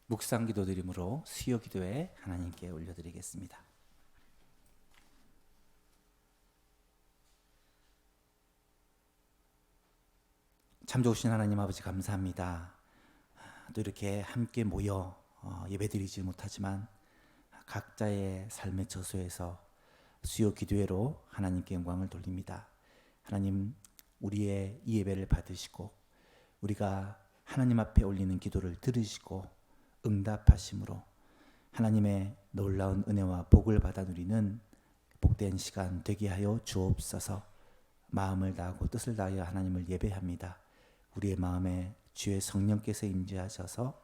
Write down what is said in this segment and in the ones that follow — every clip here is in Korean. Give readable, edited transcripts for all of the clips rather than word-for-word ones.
묵상 기도 드림으로 수요 기도에 하나님께 올려드리겠습니다. 참 좋으신 하나님 아버지 감사합니다. 또 이렇게 함께 모여 예배드리지 못하지만 각자의 삶의 저소에서 수요 기도회로 하나님께 영광을 돌립니다. 하나님, 우리의 이 예배를 받으시고 우리가 하나님 앞에 올리는 기도를 들으시고 응답하심으로 하나님의 놀라운 은혜와 복을 받아 누리는 복된 시간 되게 하여 주옵소서. 마음을 다하고 뜻을 다하여 하나님을 예배합니다. 우리의 마음에 주의 성령께서 임재하셔서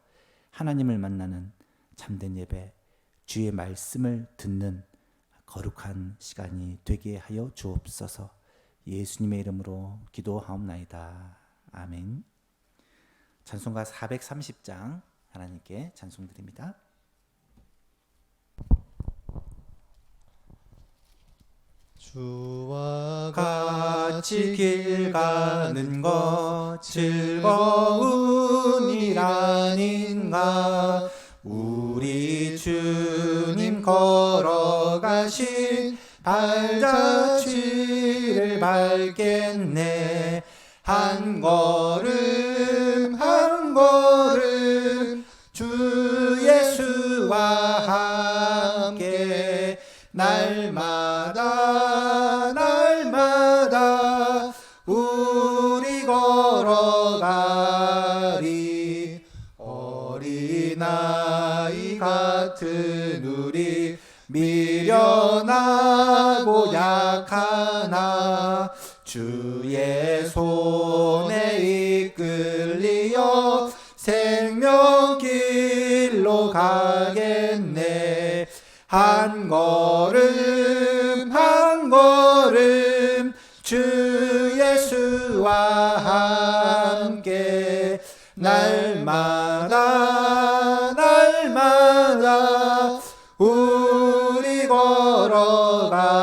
하나님을 만나는 참된 예배, 주의 말씀을 듣는 거룩한 시간이 되게 하여 주옵소서. 예수님의 이름으로 기도하옵나이다. 아멘. 찬송가 430장 하나님께 찬송드립니다. 주와 같이 길 가는 것 즐거운 일 아닌가. 우리 주님 걸어가신 발자취를 밟겠네. 한 걸음 한 걸음 주 예수와 함께 날마다 날마다 우리 걸어가리. 어린아이 같은 우리 미련하고 약하나 주의 손에 이끌리어 생명길로 가겠네. 한 걸음 한 걸음 주 예수와 함께 날마다 날마다 우리 걸어가리.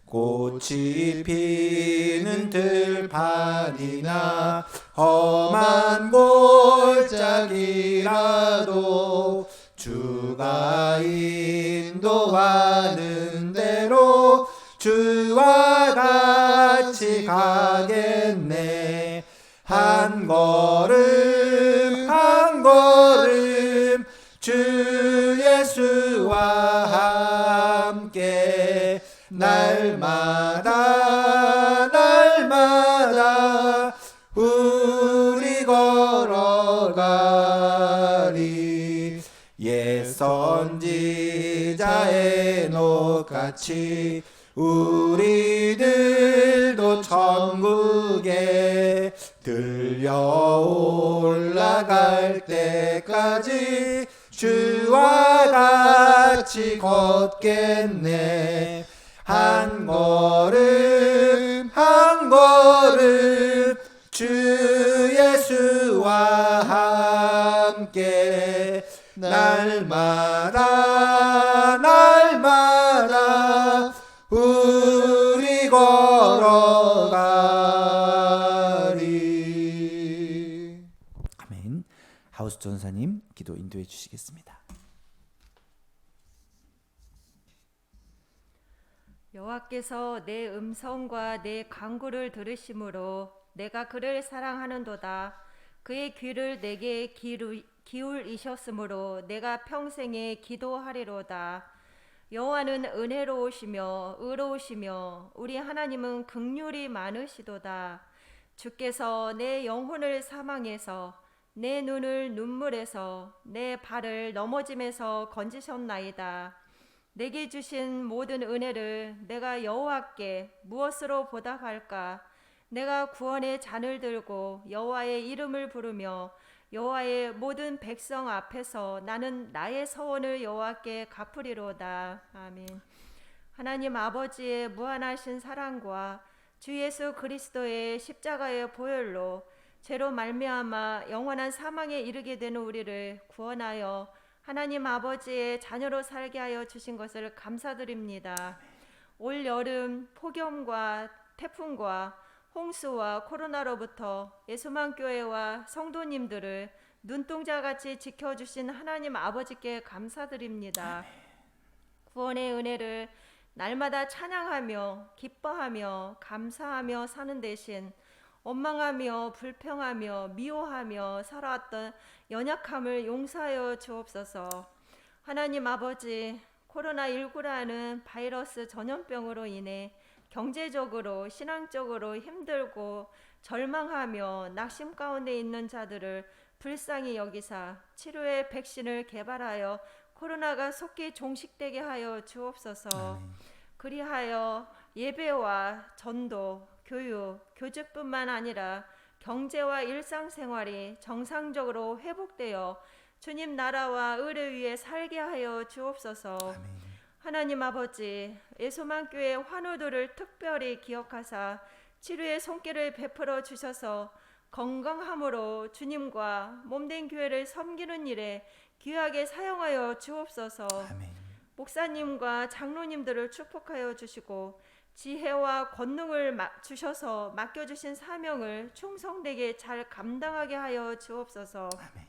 꽃이 피는 들판이나 험한 골짜기라도 주가 인도하는 대로 주와 같이 가겠네. 한 걸음 한 걸음 주 예수와 함께 날마다 날마다 우리 걸어가리. 옛 선지자 에녹같이 우리들도 천국에 들려 올라갈 때까지 주와 같이 걷겠네. 한 걸음 한 걸음 주 예수와 함께 날마다 날마다 우리 걸어가리. 아멘. 하우스 전사님 기도 인도해 주시겠습니다. 여호와께서 내 음성과 내 간구를 들으심으로 내가 그를 사랑하는도다. 그의 귀를 내게 기울이셨으므로 내가 평생에 기도하리로다. 여호와는 은혜로우시며 의로우시며 우리 하나님은 긍휼이 많으시도다. 주께서 내 영혼을 사망에서 내 눈을 눈물에서 내 발을 넘어짐에서 건지셨나이다. 내게 주신 모든 은혜를 내가 여호와께 무엇으로 보답할까? 내가 구원의 잔을 들고 여호와의 이름을 부르며 여호와의 모든 백성 앞에서 나는 나의 서원을 여호와께 갚으리로다. 아멘. 하나님 아버지의 무한하신 사랑과 주 예수 그리스도의 십자가의 보혈로 죄로 말미암아 영원한 사망에 이르게 되는 우리를 구원하여 하나님 아버지의 자녀로 살게 하여 주신 것을 감사드립니다. 올 여름 폭염과 태풍과 홍수와 코로나로부터 예수만 교회와 성도님들을 눈동자같이 지켜주신 하나님 아버지께 감사드립니다. 구원의 은혜를 날마다 찬양하며 기뻐하며 감사하며 사는 대신 원망하며 불평하며 미워하며 살아왔던 연약함을 용서하여 주옵소서. 하나님 아버지, 코로나19라는 바이러스 전염병으로 인해 경제적으로 신앙적으로 힘들고 절망하며 낙심 가운데 있는 자들을 불쌍히 여기사 치료의 백신을 개발하여 코로나가 속히 종식되게 하여 주옵소서. 아멘. 그리하여 예배와 전도, 교육, 교직뿐만 아니라 경제와 일상생활이 정상적으로 회복되어 주님 나라와 의를 위해 살게 하여 주옵소서. 아멘. 하나님 아버지, 예수만교회 환우들을 특별히 기억하사 치료의 손길을 베풀어 주셔서 건강함으로 주님과 몸된 교회를 섬기는 일에 귀하게 사용하여 주옵소서. 아멘. 목사님과 장로님들을 축복하여 주시고 지혜와 권능을 주셔서 맡겨주신 사명을 충성되게 잘 감당하게 하여 주옵소서. 아멘.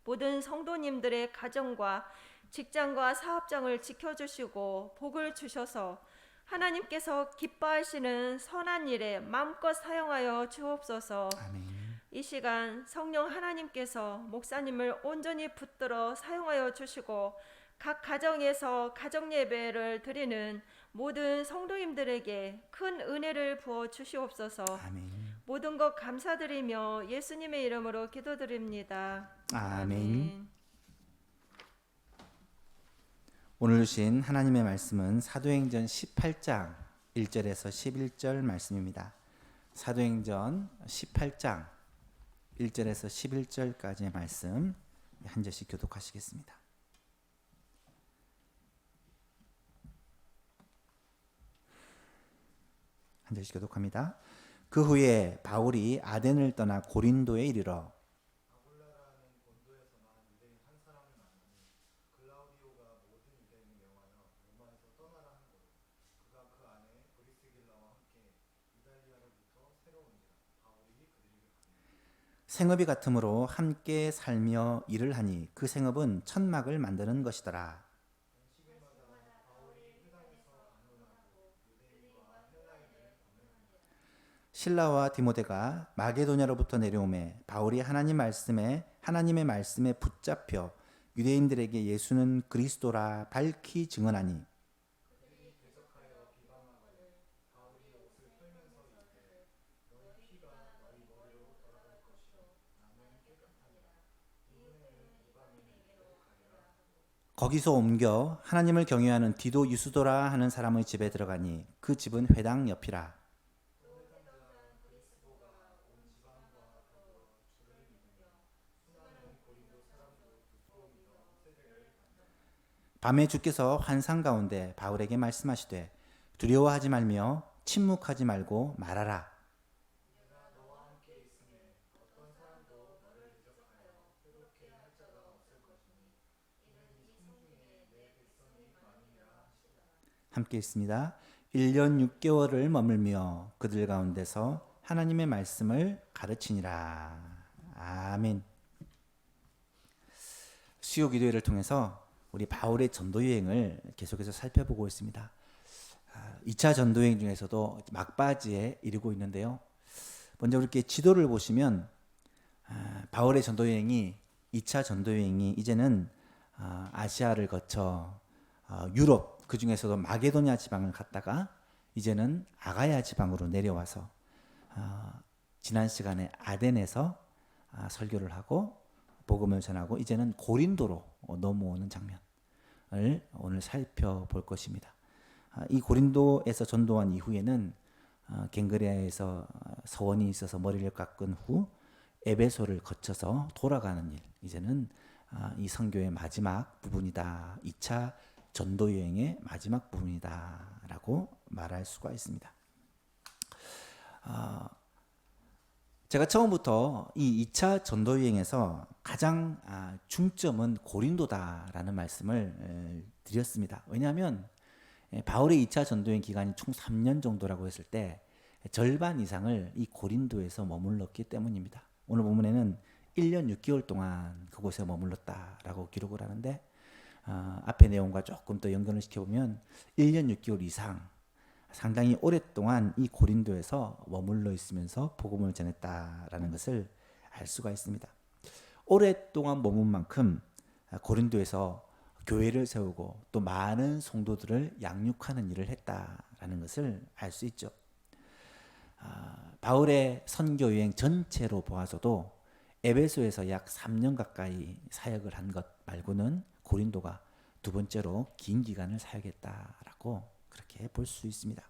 모든 성도님들의 가정과 직장과 사업장을 지켜주시고 복을 주셔서 하나님께서 기뻐하시는 선한 일에 마음껏 사용하여 주옵소서. 아멘. 이 시간 성령 하나님께서 목사님을 온전히 붙들어 사용하여 주시고 각 가정에서 가정 예배를 드리는 모든 성도님들에게 큰 은혜를 부어 주시옵소서. 아멘. 모든 것 감사드리며 예수님의 이름으로 기도드립니다. 아멘. 오늘 주신 하나님의 말씀은 사도행전 18장 1절에서 11절 말씀입니다. 사도행전 18장 1절에서 11절까지의 말씀 한 절씩 교독하시겠습니다. 한 절씩 교독합니다. 그 후에 바울이 아덴을 떠나 고린도에 이르러 생업이 같으므로 함께 살며 일을 하니 그 생업은 천막을 만드는 것이더라. 실라와 디모데가 마게도냐로부터 내려오매 바울이 하나님의 말씀에 붙잡혀 유대인들에게 예수는 그리스도라 밝히 증언하니 거기서 옮겨 하나님을 경외하는 디도 유스도라 하는 사람의 집에 들어가니 그 집은 회당 옆이라. 밤에 주께서 환상 가운데 바울에게 말씀하시되 두려워하지 말며 침묵하지 말고 말하라. 함께 있습니다. 1년 6개월을 머물며 그들 가운데서 하나님의 말씀을 가르치니라. 아멘. 수요 기도회를 통해서 우리 바울의 전도 여행을 계속해서 살펴보고 있습니다. 2차 전도 여행 중에서도 막바지에 이르고 있는데요. 먼저 이렇게 지도를 보시면 바울의 전도 여행이 2차 전도 여행이 이제는 아시아를 거쳐 유럽 그 중에서도 마게도냐 지방을 갔다가 이제는 아가야 지방으로 내려와서 지난 시간에 아덴에서 설교를 하고 복음을 전하고 이제는 고린도로 넘어오는 장면을 오늘 살펴볼 것입니다. 이 고린도에서 전도한 이후에는 갱그레아에서 서원이 있어서 머리를 깎은 후 에베소를 거쳐서 돌아가는 일, 이제는 이 선교의 마지막 부분이다. 2차 전도 여행의 마지막 부분이다 라고 말할 수가 있습니다. 제가 처음부터 이 2차 전도 여행에서 가장 중점은 고린도다라는 말씀을 드렸습니다. 왜냐하면 바울의 2차 전도 여행 기간이 총 3년 정도라고 했을 때 절반 이상을 이 고린도에서 머물렀기 때문입니다. 오늘 본문에는 1년 6개월 동안 그곳에 머물렀다라고 기록을 하는데 앞의 내용과 조금 더 연결을 시켜보면 1년 6개월 이상 상당히 오랫동안 이 고린도에서 머물러 있으면서 복음을 전했다라는 것을 알 수가 있습니다. 오랫동안 머문 만큼 고린도에서 교회를 세우고 또 많은 성도들을 양육하는 일을 했다라는 것을 알 수 있죠. 바울의 선교 여행 전체로 보아서도 에베소에서 약 3년 가까이 사역을 한 것 말고는 고린도가 두 번째로 긴 기간을 사역했다라고 그렇게 볼 수 있습니다.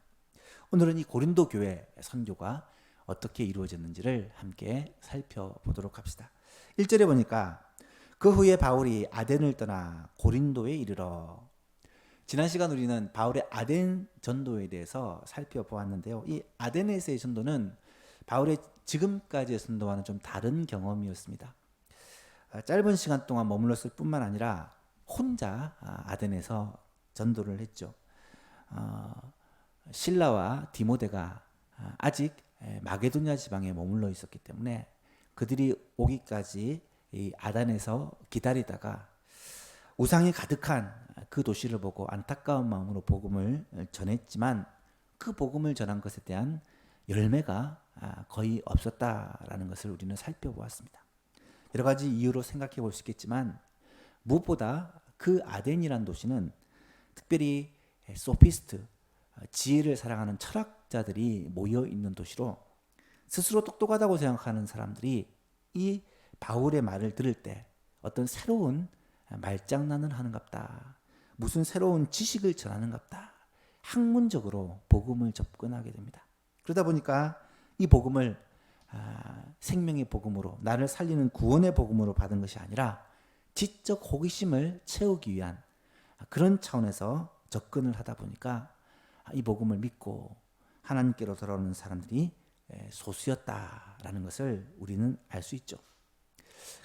오늘은 이 고린도 교회 선교가 어떻게 이루어졌는지를 함께 살펴보도록 합시다. 1절에 보니까 그 후에 바울이 아덴을 떠나 고린도에 이르러. 지난 시간 우리는 바울의 아덴 전도에 대해서 살펴보았는데요. 이 아덴에서의 전도는 바울의 지금까지의 전도와는 좀 다른 경험이었습니다. 짧은 시간 동안 머물렀을 뿐만 아니라 혼자 아덴에서 전도를 했죠. 실라와 디모데가 아직 마게도냐 지방에 머물러 있었기 때문에 그들이 오기까지 이 아덴에서 기다리다가 우상이 가득한 그 도시를 보고 안타까운 마음으로 복음을 전했지만 그 복음을 전한 것에 대한 열매가 거의 없었다라는 것을 우리는 살펴보았습니다. 여러 가지 이유로 생각해 볼 수 있겠지만 무엇보다 그 아덴이란 도시는 특별히 소피스트, 지혜를 사랑하는 철학자들이 모여 있는 도시로 스스로 똑똑하다고 생각하는 사람들이 이 바울의 말을 들을 때 어떤 새로운 말장난을 하는갑다, 무슨 새로운 지식을 전하는갑다, 학문적으로 복음을 접근하게 됩니다. 그러다 보니까 이 복음을 생명의 복음으로, 나를 살리는 구원의 복음으로 받은 것이 아니라 지적 호기심을 채우기 위한 그런 차원에서 접근을 하다 보니까 이 복음을 믿고 하나님께로 돌아오는 사람들이 소수였다라는 것을 우리는 알 수 있죠.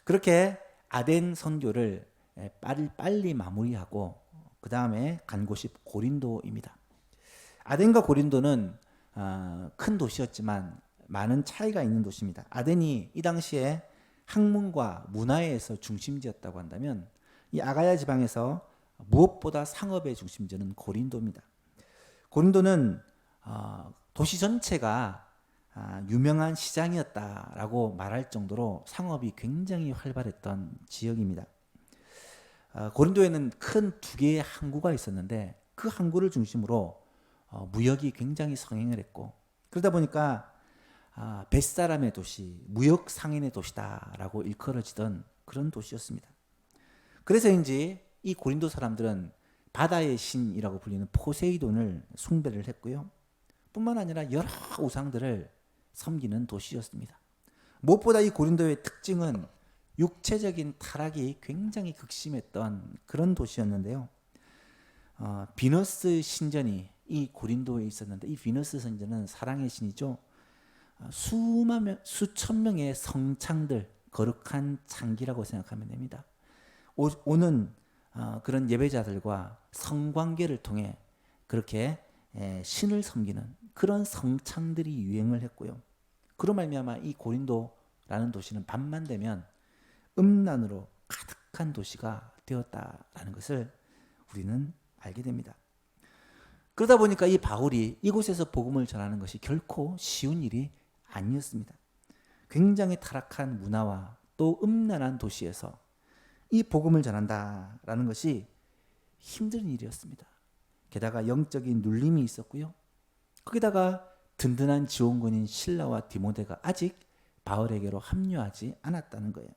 그렇게 아덴 선교를 빨리 마무리하고 그 다음에 간 곳이 고린도입니다. 아덴과 고린도는 큰 도시였지만 많은 차이가 있는 도시입니다. 아덴이 이 당시에 학문과 문화에서 중심지였다고 한다면 이 아가야 지방에서 무엇보다 상업의 중심지는 고린도입니다. 고린도는 도시 전체가 유명한 시장이었다라고 말할 정도로 상업이 굉장히 활발했던 지역입니다. 고린도에는 큰 두 개의 항구가 있었는데 그 항구를 중심으로 무역이 굉장히 성행을 했고, 그러다 보니까 뱃사람의 도시, 무역 상인의 도시다라고 일컬어지던 그런 도시였습니다. 그래서인지 이 고린도 사람들은 바다의 신이라고 불리는 포세이돈을 숭배를 했고요. 뿐만 아니라 여러 우상들을 섬기는 도시였습니다. 무엇보다 이 고린도의 특징은 육체적인 타락이 굉장히 극심했던 그런 도시였는데요. 비너스 신전이 이 고린도에 있었는데 이 비너스 신전은 사랑의 신이죠. 수천 명의 성창들, 거룩한 창기라고 생각하면 됩니다. 오는 그런 예배자들과 성관계를 통해 그렇게 신을 섬기는 그런 성창들이 유행을 했고요. 그로 말미암아 이 고린도라는 도시는 밤만 되면 음란으로 가득한 도시가 되었다라는 것을 우리는 알게 됩니다. 그러다 보니까 이 바울이 이곳에서 복음을 전하는 것이 결코 쉬운 일이 아니었습니다. 굉장히 타락한 문화와 또 음란한 도시에서 이 복음을 전한다라는 것이 힘든 일이었습니다. 게다가 영적인 눌림이 있었고요. 거기다가 든든한 지원군인 실라와 디모데가 아직 바울에게로 합류하지 않았다는 거예요.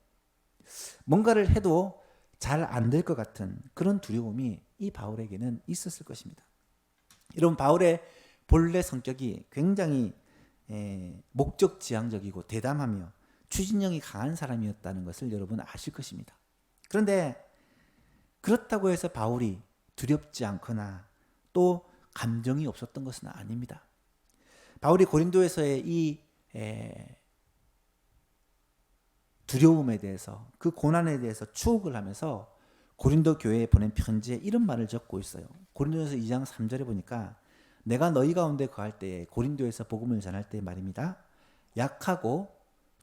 뭔가를 해도 잘 안 될 것 같은 그런 두려움이 이 바울에게는 있었을 것입니다. 여러분, 바울의 본래 성격이 굉장히 목적지향적이고 대담하며 추진력이 강한 사람이었다는 것을 여러분 아실 것입니다. 그런데 그렇다고 해서 바울이 두렵지 않거나 또 감정이 없었던 것은 아닙니다. 바울이 고린도에서의 이 두려움에 대해서, 그 고난에 대해서 추억을 하면서 고린도 교회에 보낸 편지에 이런 말을 적고 있어요. 고린도에서 2장 3절에 보니까 내가 너희 가운데 거할 때에, 고린도에서 복음을 전할 때 말입니다, 약하고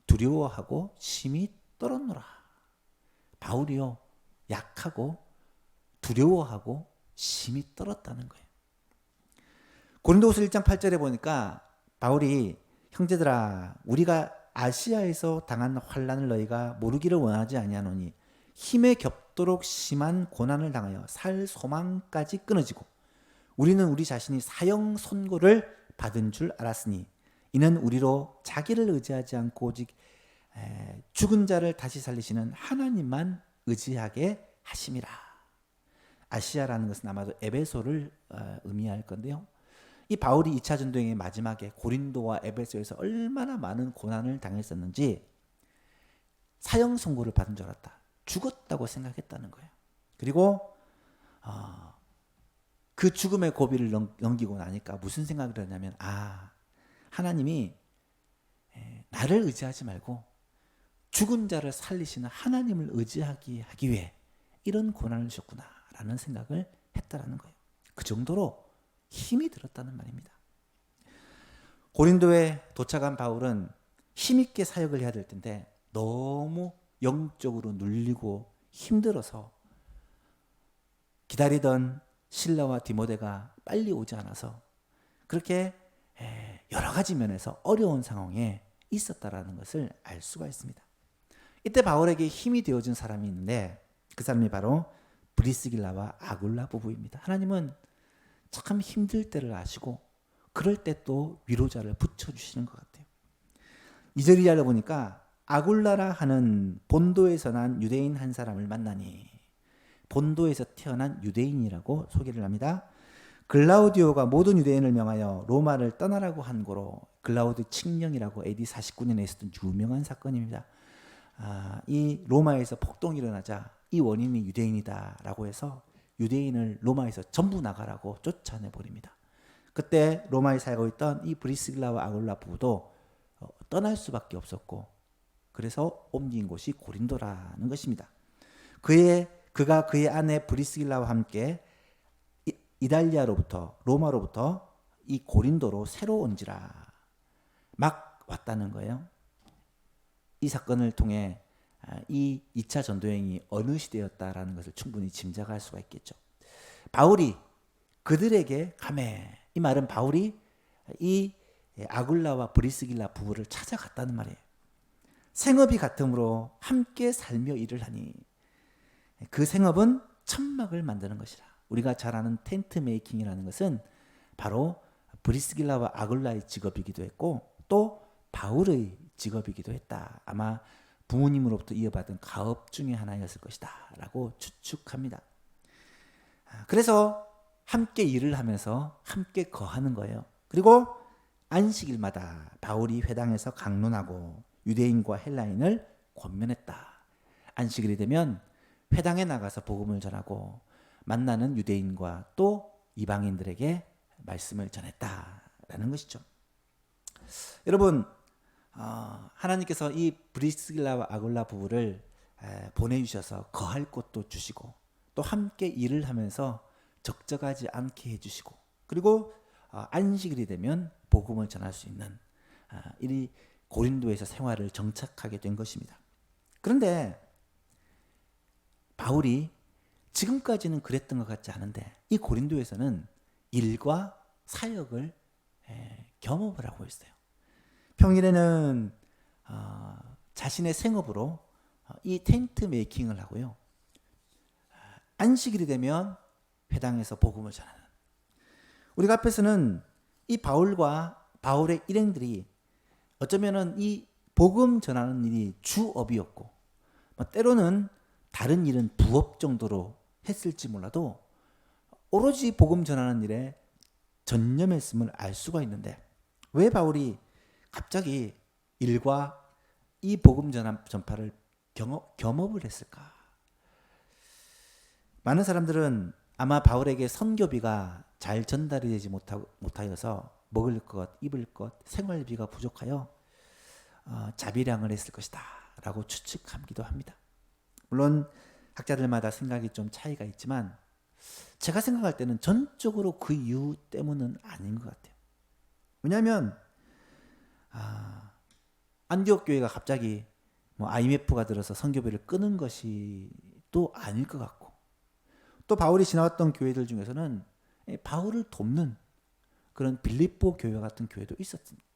두려워하고 심히 떨었노라. 바울이요 약하고 두려워하고 심히 떨었다는 거예요. 고린도후서 1장 8절에 보니까 바울이 형제들아 우리가 아시아에서 당한 환난을 너희가 모르기를 원하지 아니하노니 힘에 겹도록 심한 고난을 당하여 살 소망까지 끊어지고 우리는 우리 자신이 사형 선고를 받은 줄 알았으니 이는 우리로 자기를 의지하지 않고 오직 죽은 자를 다시 살리시는 하나님만 의지하게 하심이라. 아시아라는 것은 아마도 에베소를 의미할 건데요. 이 바울이 2차 전도행의 마지막에 고린도와 에베소에서 얼마나 많은 고난을 당했었는지 사형 선고를 받은 줄 알았다. 죽었다고 생각했다는 거예요. 그리고 그 죽음의 고비를 넘기고 나니까 무슨 생각을 했냐면 하나님이 나를 의지하지 말고 죽은 자를 살리시는 하나님을 의지하기 위해 이런 고난을 주셨구나라는 생각을 했다라는 거예요. 그 정도로 힘이 들었다는 말입니다. 고린도에 도착한 바울은 힘있게 사역을 해야 될 텐데 너무 영적으로 눌리고 힘들어서 기다리던 실라와 디모데가 빨리 오지 않아서 그렇게 여러 가지 면에서 어려운 상황에 있었다라는 것을 알 수가 있습니다. 이때 바울에게 힘이 되어준 사람이 있는데 그 사람이 바로 브리스길라와 아굴라 부부입니다. 하나님은 참 힘들 때를 아시고 그럴 때 또 위로자를 붙여주시는 것 같아요. 2절 이하를 보니까 아굴라라 하는 본도에서 난 유대인 한 사람을 만나니 본도에서 태어난 유대인이라고 소개를 합니다. 글라우디오가 모든 유대인을 명하여 로마를 떠나라고 한 고로 글라우디 칙령이라고 AD 49년에 있었던 유명한 사건입니다. 이 로마에서 폭동이 일어나자 이 원인이 유대인이다라고 해서 유대인을 로마에서 전부 나가라고 쫓아내버립니다. 그때 로마에 살고 있던 이 브리스길라와 아굴라 부부도 떠날 수밖에 없었고 그래서 옮긴 곳이 고린도라는 것입니다. 그가 그의 아내 브리스길라와 함께 이달리아로부터 로마로부터 이 고린도로 새로 온지라 막 왔다는 거예요. 이 사건을 통해 이 2차 전도행이 어느 시대였다라는 것을 충분히 짐작할 수가 있겠죠. 바울이 그들에게 가매, 이 말은 바울이 이 아굴라와 브리스길라 부부를 찾아갔다는 말이에요. 생업이 같으므로 함께 살며 일을 하니 그 생업은 천막을 만드는 것이라. 우리가 잘 아는 텐트 메이킹이라는 것은 바로 브리스길라와 아굴라의 직업이기도 했고 또 바울의 직업이기도 했다. 아마 부모님으로부터 이어받은 가업 중에 하나였을 것이다 라고 추측합니다. 그래서 함께 일을 하면서 함께 거하는 거예요. 그리고 안식일마다 바울이 회당에서 강론하고 유대인과 헬라인을 권면했다. 안식일이 되면 회당에 나가서 복음을 전하고 만나는 유대인과 또 이방인들에게 말씀을 전했다라는 것이죠. 여러분, 하나님께서 이 브리스길라와 아굴라 부부를 보내주셔서 거할 곳도 주시고 또 함께 일을 하면서 적적하지 않게 해주시고 그리고 안식일이 되면 복음을 전할 수 있는 이 고린도에서 생활을 정착하게 된 것입니다. 그런데 바울이 지금까지는 그랬던 것 같지 않은데 이 고린도에서는 일과 사역을 겸업을 하고 있어요. 평일에는 자신의 생업으로 이 텐트 메이킹을 하고요. 안식일이 되면 회당에서 복음을 전하는. 우리가 앞에서는 이 바울과 바울의 일행들이 어쩌면은 이 복음 전하는 일이 주업이었고 때로는 다른 일은 부업 정도로 했을지 몰라도 오로지 복음 전하는 일에 전념했음을 알 수가 있는데 왜 바울이 갑자기 일과 이 복음 전파를 겸업을 했을까? 많은 사람들은 아마 바울에게 선교비가 잘 전달이 되지 못하여서 먹을 것, 입을 것, 생활비가 부족하여 자비량을 했을 것이다 라고 추측하기도 합니다. 물론 학자들마다 생각이 좀 차이가 있지만 제가 생각할 때는 전적으로 그 이유 때문은 아닌 것 같아요. 왜냐하면 안디옥 교회가 갑자기 뭐 IMF가 들어서 선교비를 끄는 것이 또 아닐 것 같고, 또 바울이 지나왔던 교회들 중에서는 바울을 돕는 그런 빌립보 교회 같은 교회도 있었습니다.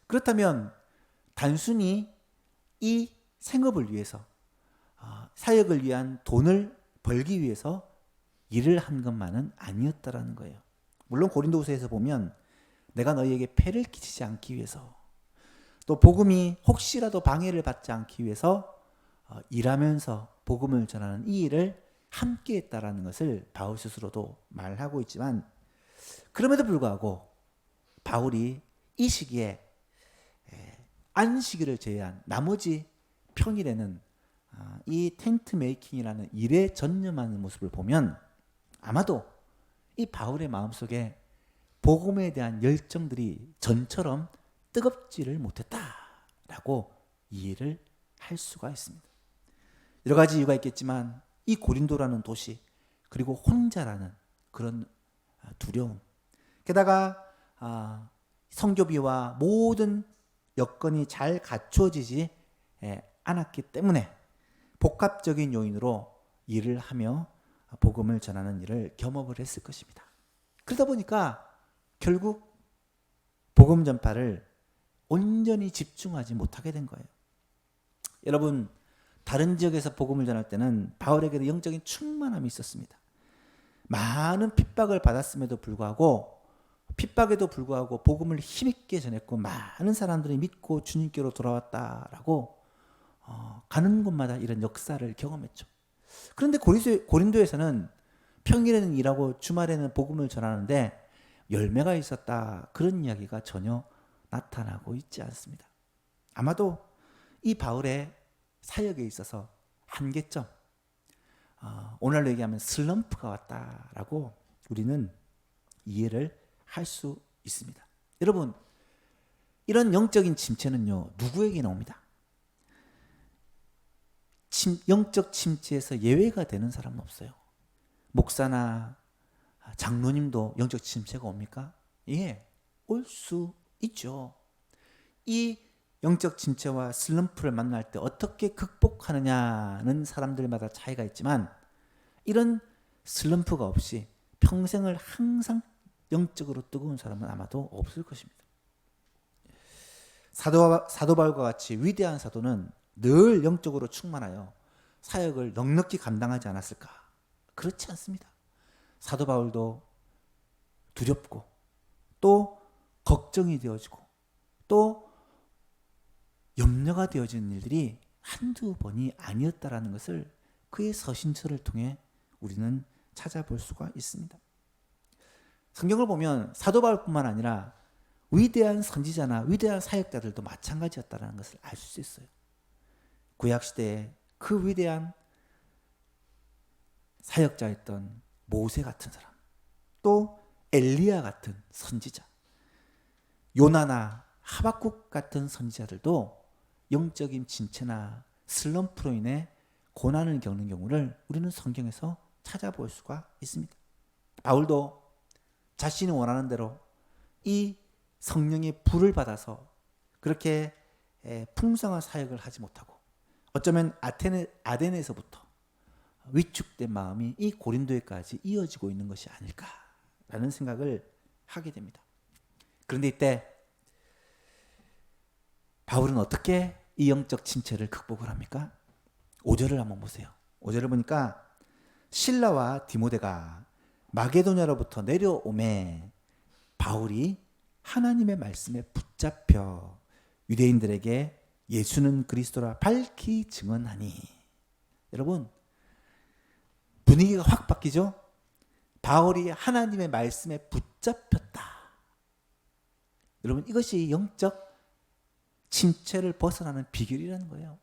그렇다면 단순히 이 생업을 위해서, 사역을 위한 돈을 벌기 위해서 일을 한 것만은 아니었다라는 거예요. 물론 고린도후서에서 보면 내가 너희에게 폐를 끼치지 않기 위해서, 또 복음이 혹시라도 방해를 받지 않기 위해서 일하면서 복음을 전하는 이 일을 함께 했다라는 것을 바울 스스로도 말하고 있지만, 그럼에도 불구하고 바울이 이 시기에 안식일을 제외한 나머지 평일에는 이 텐트 메이킹이라는 일에 전념하는 모습을 보면 아마도 이 바울의 마음속에 복음에 대한 열정들이 전처럼 뜨겁지를 못했다라고 이해를 할 수가 있습니다. 여러 가지 이유가 있겠지만 이 고린도라는 도시, 그리고 혼자라는 그런 두려움, 게다가 성교비와 모든 여건이 잘 갖춰지지 않았기 때문에 복합적인 요인으로 일을 하며 복음을 전하는 일을 겸업을 했을 것입니다. 그러다 보니까 결국 복음 전파를 온전히 집중하지 못하게 된 거예요. 여러분, 다른 지역에서 복음을 전할 때는 바울에게도 영적인 충만함이 있었습니다. 많은 핍박을 받았음에도 불구하고 복음을 힘있게 전했고, 많은 사람들이 믿고 주님께로 돌아왔다라고 가는 곳마다 이런 역사를 경험했죠. 그런데 고린도에서는 평일에는 일하고 주말에는 복음을 전하는데 열매가 있었다, 그런 이야기가 전혀 나타나고 있지 않습니다. 아마도 이 바울의 사역에 있어서 한계점, 오늘날로 얘기하면 슬럼프가 왔다라고 우리는 이해를 할 수 있습니다. 여러분, 이런 영적인 침체는요, 누구에게나 옵니다. 영적 침체에서 예외가 되는 사람은 없어요. 목사나 장로님도 영적 침체가 옵니까? 예, 올 수 있죠. 이 영적 침체와 슬럼프를 만날 때 어떻게 극복하느냐는 사람들마다 차이가 있지만, 이런 슬럼프가 없이 평생을 항상 영적으로 뜨거운 사람은 아마도 없을 것입니다. 사도 바울과 같이 위대한 사도는 늘 영적으로 충만하여 사역을 넉넉히 감당하지 않았을까? 그렇지 않습니다. 사도 바울도 두렵고, 또 걱정이 되어지고, 또 염려가 되어지는 일들이 한두 번이 아니었다라는 것을 그의 서신서를 통해 우리는 찾아볼 수가 있습니다. 성경을 보면 사도 바울뿐만 아니라 위대한 선지자나 위대한 사역자들도 마찬가지였다는 것을 알 수 있어요. 구약시대에 그 위대한 사역자였던 모세 같은 사람, 또 엘리야 같은 선지자, 요나나 하박국 같은 선지자들도 영적인 진체나 슬럼프로 인해 고난을 겪는 경우를 우리는 성경에서 찾아볼 수가 있습니다. 바울도 자신이 원하는 대로 이 성령의 불을 받아서 그렇게 풍성한 사역을 하지 못하고, 어쩌면 아덴에서부터 위축된 마음이 이 고린도에까지 이어지고 있는 것이 아닐까라는 생각을 하게 됩니다. 그런데 이때 바울은 어떻게 이 영적 침체를 극복을 합니까? 5절을 한번 보세요. 5절을 보니까 실라와 디모데가 마게도냐로부터 내려오매 바울이 하나님의 말씀에 붙잡혀 유대인들에게 예수는 그리스도라 밝히 증언하니. 여러분, 분위기가 확 바뀌죠? 바울이 하나님의 말씀에 붙잡혔다. 여러분, 이것이 영적 침체를 벗어나는 비결이라는 거예요.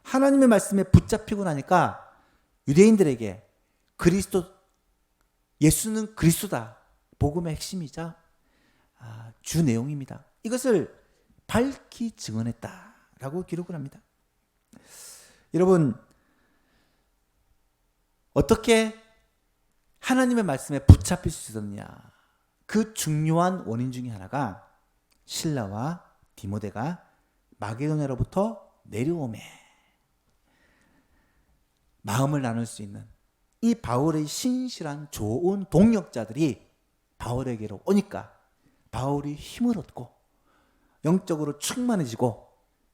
하나님의 말씀에 붙잡히고 나니까 유대인들에게 예수는 그리스도다, 복음의 핵심이자 주 내용입니다. 이것을 밝히 증언했다라고 기록을 합니다. 여러분, 어떻게 하나님의 말씀에 붙잡힐 수 있었느냐? 그 중요한 원인 중에 하나가 실라와 디모데가 마게도냐로부터 내려오매 마음을 나눌 수 있는 이 바울의 신실한 좋은 동역자들이 바울에게로 오니까 바울이 힘을 얻고 영적으로 충만해지고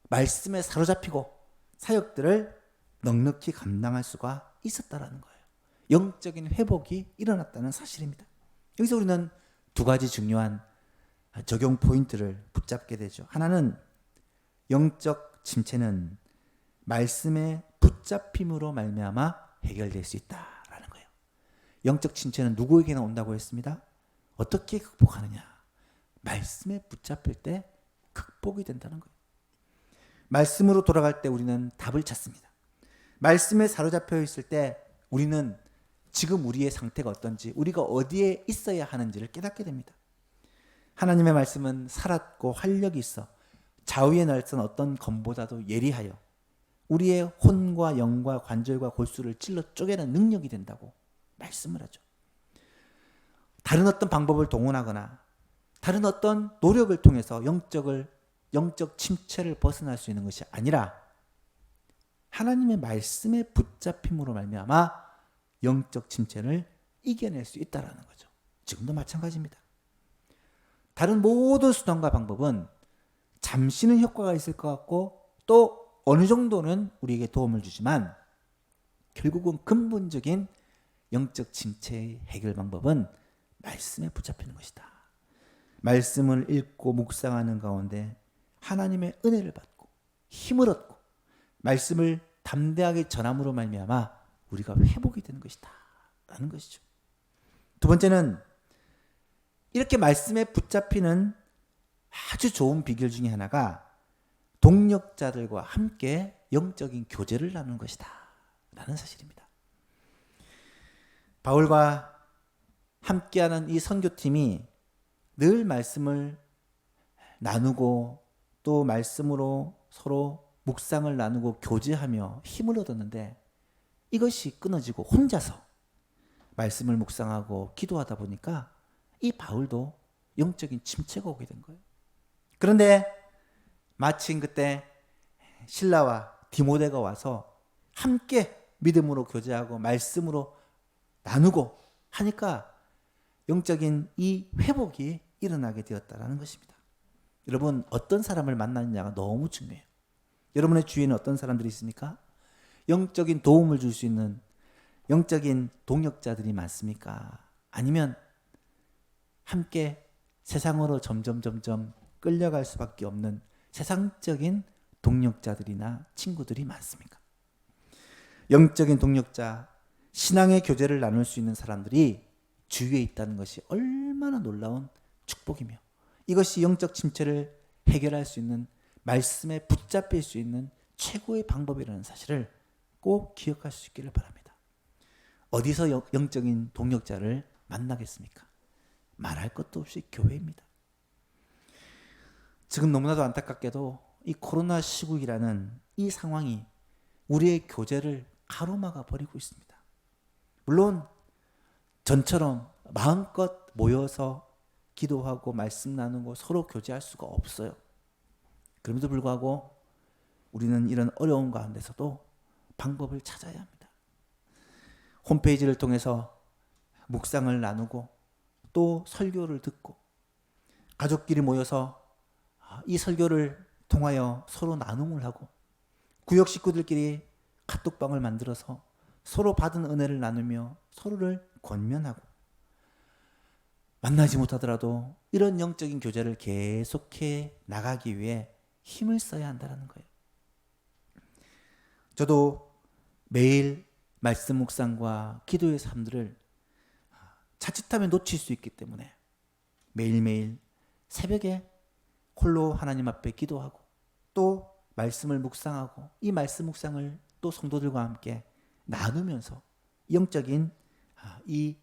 말씀에 사로잡히고 사역들을 넉넉히 감당할 수가 있었다라는 거예요. 영적인 회복이 일어났다는 사실입니다. 여기서 우리는 두 가지 중요한 적용 포인트를 붙잡게 되죠. 하나는 영적 침체는 말씀의 붙잡힘으로 말미암아 해결될 수 있다라는 거예요. 영적 침체는 누구에게나 온다고 했습니다. 어떻게 극복하느냐? 말씀에 붙잡힐 때 극복이 된다는 거예요. 말씀으로 돌아갈 때 우리는 답을 찾습니다. 말씀에 사로잡혀 있을 때 우리는 지금 우리의 상태가 어떤지, 우리가 어디에 있어야 하는지를 깨닫게 됩니다. 하나님의 말씀은 살았고 활력이 있어 좌우에 날선 어떤 검보다도 예리하여 우리의 혼과 영과 관절과 골수를 찔러 쪼개는 능력이 된다고 말씀을 하죠. 다른 어떤 방법을 동원하거나 다른 어떤 노력을 통해서 영적 침체를 벗어날 수 있는 것이 아니라 하나님의 말씀에 붙잡힘으로 말미암아 영적 침체를 이겨낼 수 있다는 거죠. 지금도 마찬가지입니다. 다른 모든 수단과 방법은 잠시는 효과가 있을 것 같고 또 어느 정도는 우리에게 도움을 주지만 결국은 근본적인 영적 침체의 해결 방법은 말씀에 붙잡히는 것이다. 말씀을 읽고 묵상하는 가운데 하나님의 은혜를 받고 힘을 얻고 말씀을 담대하게 전함으로 말미암아 우리가 회복이 되는 것이다 라는 것이죠. 두 번째는 이렇게 말씀에 붙잡히는 아주 좋은 비결 중에 하나가 동역자들과 함께 영적인 교제를 나누는 것이다 라는 사실입니다. 바울과 함께하는 이 선교팀이 늘 말씀을 나누고 또 말씀으로 서로 묵상을 나누고 교제하며 힘을 얻었는데 이것이 끊어지고 혼자서 말씀을 묵상하고 기도하다 보니까 이 바울도 영적인 침체가 오게 된 거예요. 그런데 마침 그때 실라와 디모데가 와서 함께 믿음으로 교제하고 말씀으로 나누고 하니까 영적인 이 회복이 일어나게 되었다는 것입니다. 여러분, 어떤 사람을 만나느냐가 너무 중요해요. 여러분의 주위에는 어떤 사람들이 있습니까? 영적인 도움을 줄 수 있는 영적인 동역자들이 많습니까? 아니면 함께 세상으로 점점 끌려갈 수밖에 없는 세상적인 동역자들이나 친구들이 많습니까? 영적인 동역자, 신앙의 교제를 나눌 수 있는 사람들이 주위에 있다는 것이 얼마나 놀라운 축복이며 이것이 영적 침체를 해결할 수 있는 말씀에 붙잡힐 수 있는 최고의 방법이라는 사실을 꼭 기억할 수 있기를 바랍니다. 어디서 영적인 동역자를 만나겠습니까? 말할 것도 없이 교회입니다. 지금 너무나도 안타깝게도 이 코로나 시국이라는 이 상황이 우리의 교제를 가로막아 버리고 있습니다. 물론 전처럼 마음껏 모여서 기도하고 말씀 나누고 서로 교제할 수가 없어요. 그럼에도 불구하고 우리는 이런 어려움 가운데서도 방법을 찾아야 합니다. 홈페이지를 통해서 묵상을 나누고 또 설교를 듣고 가족끼리 모여서 이 설교를 통하여 서로 나눔을 하고 구역 식구들끼리 카톡방을 만들어서 서로 받은 은혜를 나누며 서로를 권면하고 만나지 못하더라도 이런 영적인 교제를 계속해 나가기 위해 힘을 써야 한다는 거예요. 저도 매일 말씀 묵상과 기도의 삶들을 자칫하면 놓칠 수 있기 때문에 매일매일 새벽에 홀로 하나님 앞에 기도하고 또 말씀을 묵상하고 이 말씀 묵상을 또 성도들과 함께 나누면서 영적인 이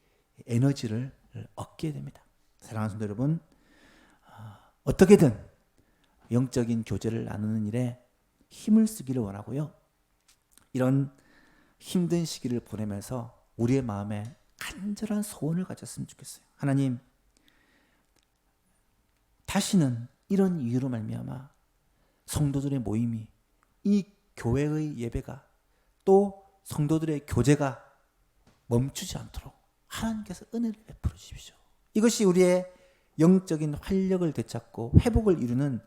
에너지를 얻게 됩니다. 사랑하는 성도 여러분, 어떻게든 영적인 교제를 나누는 일에 힘을 쓰기를 원하고요. 이런 힘든 시기를 보내면서 우리의 마음에 간절한 소원을 가졌으면 좋겠어요. 하나님, 다시는 이런 이유로 말미암아 성도들의 모임이 이 교회의 예배가 또 성도들의 교제가 멈추지 않도록 하나님께서 은혜를 베풀어 주십시오. 이것이 우리의 영적인 활력을 되찾고 회복을 이루는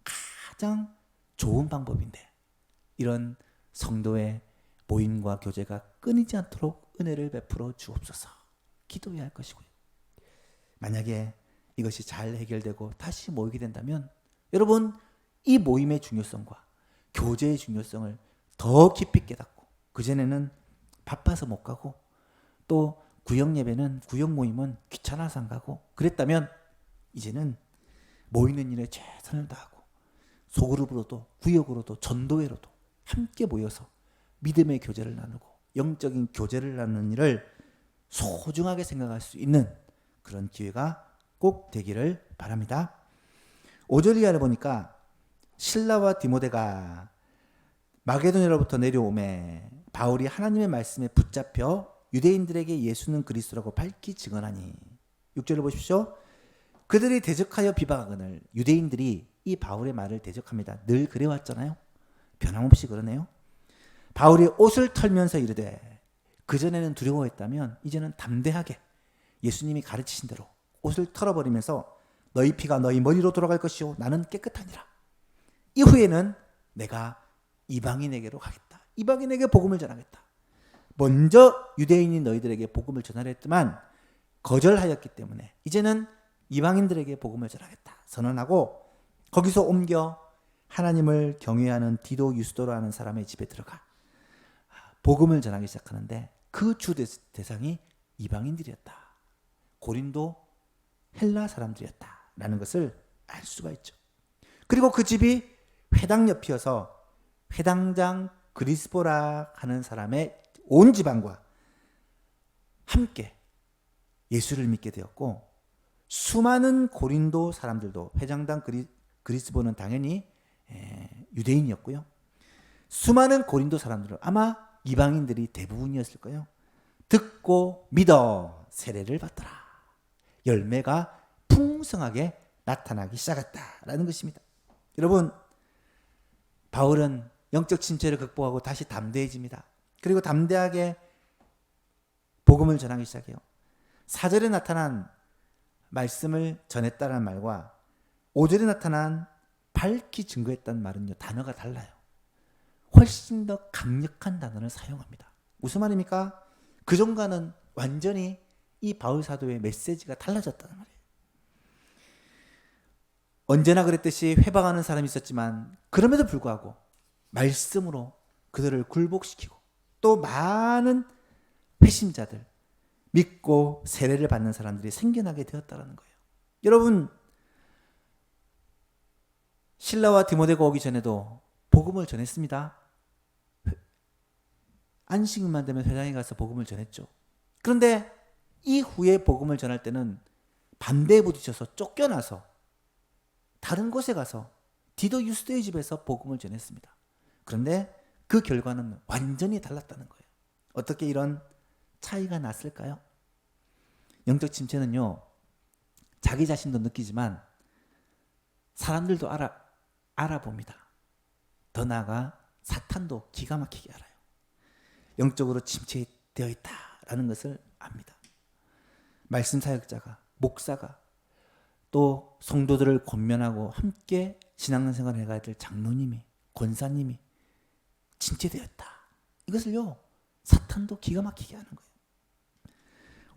가장 좋은 방법인데, 이런 성도의 모임과 교제가 끊이지 않도록 은혜를 베풀어 주옵소서 기도해야 할 것이고요. 만약에 이것이 잘 해결되고 다시 모이게 된다면 여러분, 이 모임의 중요성과 교제의 중요성을 더 깊이 깨닫고, 그전에는 바빠서 못 가고 또 구역 예배는 구역 모임은 귀찮아서 안 가고 그랬다면, 이제는 모이는 일에 최선을 다하고 소그룹으로도 구역으로도 전도회로도 함께 모여서 믿음의 교제를 나누고 영적인 교제를 나누는 일을 소중하게 생각할 수 있는 그런 기회가 꼭 되기를 바랍니다. 5절 이하를 보니까 실라와 디모데가 마게도냐로부터 내려오매 바울이 하나님의 말씀에 붙잡혀 유대인들에게 예수는 그리스도라고 밝히 증언하니. 6절을 보십시오. 그들이 대적하여 비방하거늘. 유대인들이 이 바울의 말을 대적합니다. 늘 그래왔잖아요. 변함없이 그러네요. 바울이 옷을 털면서 이르되, 그전에는 두려워했다면 이제는 담대하게 예수님이 가르치신 대로 옷을 털어버리면서 너희 피가 너희 머리로 돌아갈 것이요 나는 깨끗하니라. 이후에는 내가 이방인에게로 가겠다. 이방인에게 복음을 전하겠다. 먼저 유대인이 너희들에게 복음을 전하려 했지만 거절하였기 때문에 이제는 이방인들에게 복음을 전하겠다 선언하고, 거기서 옮겨 하나님을 경외하는 디도 유스도로 하는 사람의 집에 들어가 복음을 전하기 시작하는데, 그 주 대상이 이방인들이었다. 고린도 헬라 사람들이었다라는 것을 알 수가 있죠. 그리고 그 집이 회당 옆이어서 회당장 그리스보라 하는 사람의 온 집안과 함께 예수를 믿게 되었고, 수많은 고린도 사람들도, 회장당 그리스보는 당연히 유대인이었고요. 수많은 고린도 사람들은 아마 이방인들이 대부분이었을 거예요. 듣고 믿어 세례를 받더라. 열매가 풍성하게 나타나기 시작했다라는 것입니다. 여러분, 바울은 영적 침체를 극복하고 다시 담대해집니다. 그리고 담대하게 복음을 전하기 시작해요. 4절에 나타난 말씀을 전했다는 말과 5절에 나타난 밝히 증거했다는 말은요, 단어가 달라요. 훨씬 더 강력한 단어를 사용합니다. 무슨 말입니까? 그전과는 완전히 이 바울 사도의 메시지가 달라졌다는 말이에요. 언제나 그랬듯이 회방하는 사람이 있었지만 그럼에도 불구하고 말씀으로 그들을 굴복시키고 또 많은 회심자들, 믿고 세례를 받는 사람들이 생겨나게 되었다는 거예요. 여러분, 실라와 디모데가 오기 전에도 복음을 전했습니다. 안식일만 되면 회당에 가서 복음을 전했죠. 그런데 이후에 복음을 전할 때는 반대에 부딪혀서 쫓겨나서 다른 곳에 가서 디도 유스도의 집에서 복음을 전했습니다. 그런데 그 결과는 완전히 달랐다는 거예요. 어떻게 이런 차이가 났을까요? 영적 침체는요, 자기 자신도 느끼지만 사람들도 알아봅니다. 더 나아가 사탄도 기가 막히게 알아요. 영적으로 침체되어 있다라는 것을 압니다. 말씀 사역자가, 목사가, 또 성도들을 권면하고 함께 신앙생활을 해가야 될 장로님이, 권사님이 침체되었다. 이것을요, 사탄도 기가 막히게 하는 거예요.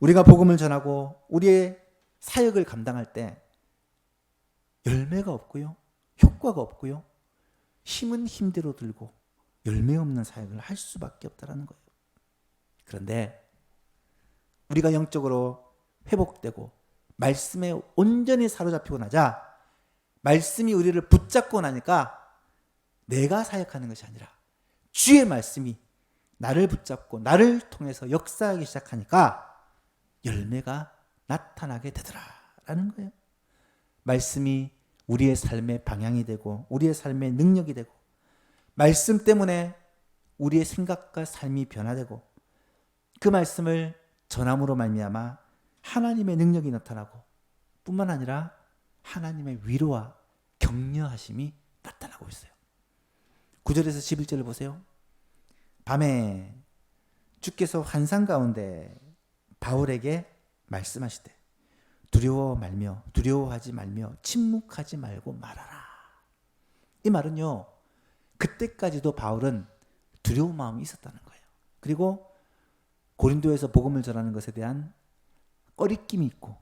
우리가 복음을 전하고 우리의 사역을 감당할 때 열매가 없고요, 효과가 없고요, 힘은 힘대로 들고 열매 없는 사역을 할 수밖에 없다는 거예요. 그런데 우리가 영적으로 회복되고 말씀에 온전히 사로잡히고 나자, 말씀이 우리를 붙잡고 나니까 내가 사역하는 것이 아니라 주의 말씀이 나를 붙잡고 나를 통해서 역사하기 시작하니까 열매가 나타나게 되더라라는 거예요. 말씀이 우리의 삶의 방향이 되고 우리의 삶의 능력이 되고, 말씀 때문에 우리의 생각과 삶이 변화되고, 그 말씀을 전함으로 말미암아 하나님의 능력이 나타나고, 뿐만 아니라 하나님의 위로와 격려하심이 나타나고 있어요. 9절에서 11절을 보세요. 밤에 주께서 환상 가운데 바울에게 말씀하시되 두려워하지 말며 침묵하지 말고 말하라. 이 말은요, 그때까지도 바울은 두려운 마음이 있었다는 거예요. 그리고 고린도에서 복음을 전하는 것에 대한 꺼리낌이 있고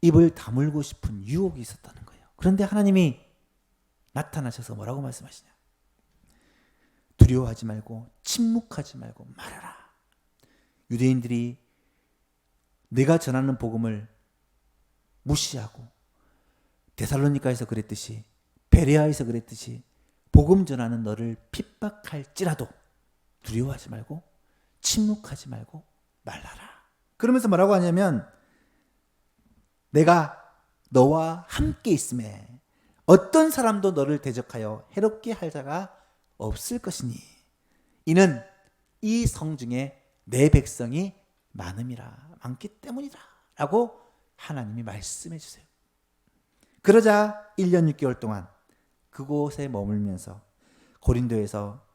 입을 다물고 싶은 유혹이 있었다는 거예요. 그런데 하나님이 나타나셔서 뭐라고 말씀하시냐? 두려워하지 말고 침묵하지 말고 말하라. 유대인들이 내가 전하는 복음을 무시하고 데살로니가에서 그랬듯이 베레아에서 그랬듯이 복음 전하는 너를 핍박할지라도 두려워하지 말고 침묵하지 말고 말하라. 그러면서 뭐라고 하냐면 내가 너와 함께 있음에 어떤 사람도 너를 대적하여 해롭게 할 자가 없을 것이니 이는 이 성중에 내 백성이 많기 때문이다 라고 하나님이 말씀해 주세요. 그러자 1년 6개월 동안 그곳에 머물면서 고린도에서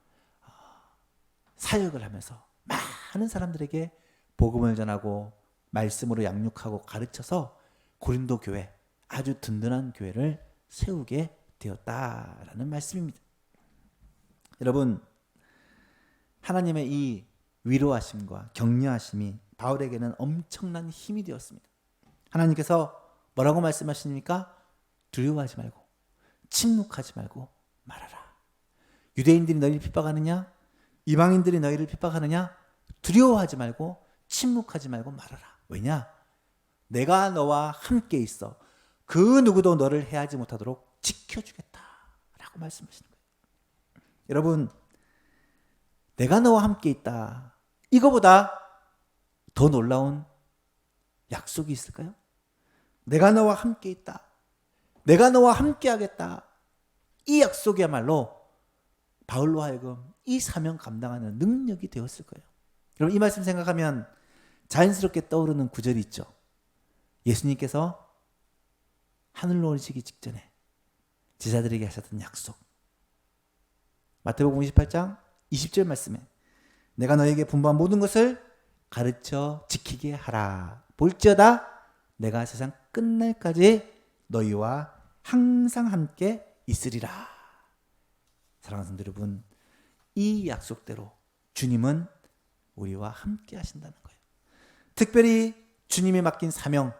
사역을 하면서 많은 사람들에게 복음을 전하고 말씀으로 양육하고 가르쳐서 고린도 교회, 아주 든든한 교회를 세우게 되었다라는 말씀입니다. 여러분, 하나님의 이 위로하심과 격려하심이 바울에게는 엄청난 힘이 되었습니다. 하나님께서 뭐라고 말씀하십니까? 두려워하지 말고 침묵하지 말고 말하라. 유대인들이 너희를 핍박하느냐? 이방인들이 너희를 핍박하느냐? 두려워하지 말고 침묵하지 말고 말하라. 왜냐? 내가 너와 함께 있어. 그 누구도 너를 해하지 못하도록 지켜주겠다 라고 말씀하시는 거예요. 여러분, 내가 너와 함께 있다. 이거보다 더 놀라운 약속이 있을까요? 내가 너와 함께 있다. 내가 너와 함께 하겠다. 이 약속이야말로 바울로 하여금 이 사명 감당하는 능력이 되었을 거예요. 여러분, 이 말씀 생각하면 자연스럽게 떠오르는 구절이 있죠. 예수님께서 하늘로 오르시기 직전에 제자들에게 하셨던 약속. 마태복음 28장 20절 말씀에 내가 너에게 분부한 모든 것을 가르쳐 지키게 하라. 볼지어다 내가 세상 끝날까지 너희와 항상 함께 있으리라. 사랑하는 성도 여러분, 이 약속대로 주님은 우리와 함께 하신다는 거예요. 특별히 주님이 맡긴 사명,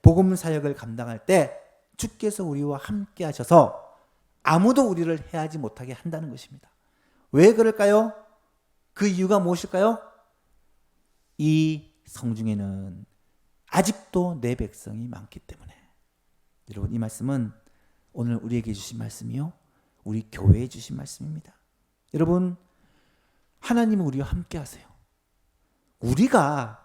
복음 사역을 감당할 때 주께서 우리와 함께 하셔서 아무도 우리를 해하지 못하게 한다는 것입니다. 왜 그럴까요? 그 이유가 무엇일까요? 이 성중에는 아직도 내 백성이 많기 때문에. 여러분, 이 말씀은 오늘 우리에게 주신 말씀이요, 우리 교회에 주신 말씀입니다. 여러분, 하나님은 우리와 함께 하세요. 우리와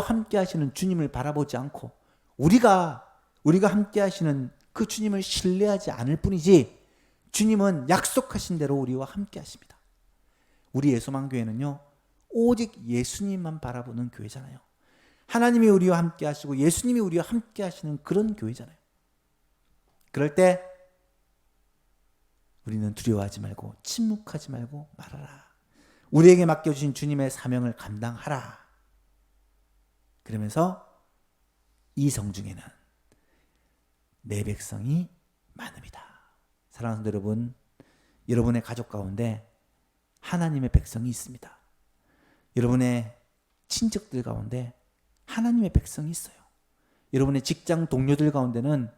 함께 하시는 주님을 바라보지 않고 우리가 함께 하시는 그 주님을 신뢰하지 않을 뿐이지, 주님은 약속하신 대로 우리와 함께 하십니다. 우리 예수만교회는요, 오직 예수님만 바라보는 교회잖아요. 하나님이 우리와 함께 하시고 예수님이 우리와 함께 하시는 그런 교회잖아요. 그럴 때 우리는 두려워하지 말고 침묵하지 말고 말하라. 우리에게 맡겨주신 주님의 사명을 감당하라. 그러면서 이 성중에는 내 백성이 많음이다. 사랑하는 성도 여러분, 여러분의 가족 가운데 하나님의 백성이 있습니다. 여러분의 친척들 가운데 하나님의 백성이 있어요. 여러분의 직장 동료들 가운데는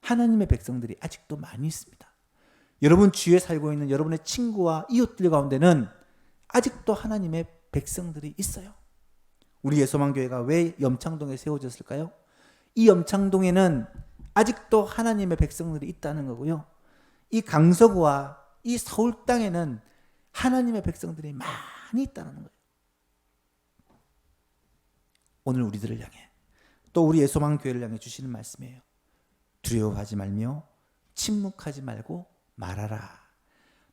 하나님의 백성들이 아직도 많이 있습니다. 여러분 주위에 살고 있는 여러분의 친구와 이웃들 가운데는 아직도 하나님의 백성들이 있어요. 우리 예수만교회가 왜 염창동에 세워졌을까요? 이 염창동에는 아직도 하나님의 백성들이 있다는 거고요. 이 강서구와 이 서울 땅에는 하나님의 백성들이 많이 있다는 거예요. 오늘 우리들을 향해, 또 우리 예수만교회를 향해 주시는 말씀이에요. 두려워하지 말며 침묵하지 말고 말하라.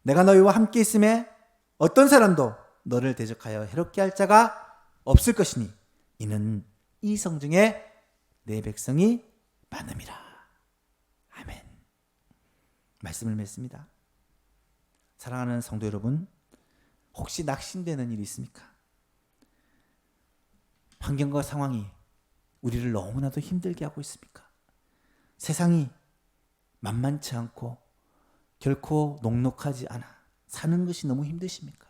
내가 너희와 함께 있음에 어떤 사람도 너를 대적하여 해롭게 할 자가 없을 것이니 이는 이 성중에 내 백성이 많음이라. 아멘. 말씀을 맺습니다. 사랑하는 성도 여러분, 혹시 낙심되는 일이 있습니까? 환경과 상황이 우리를 너무나도 힘들게 하고 있습니까? 세상이 만만치 않고 결코 녹록하지 않아 사는 것이 너무 힘드십니까?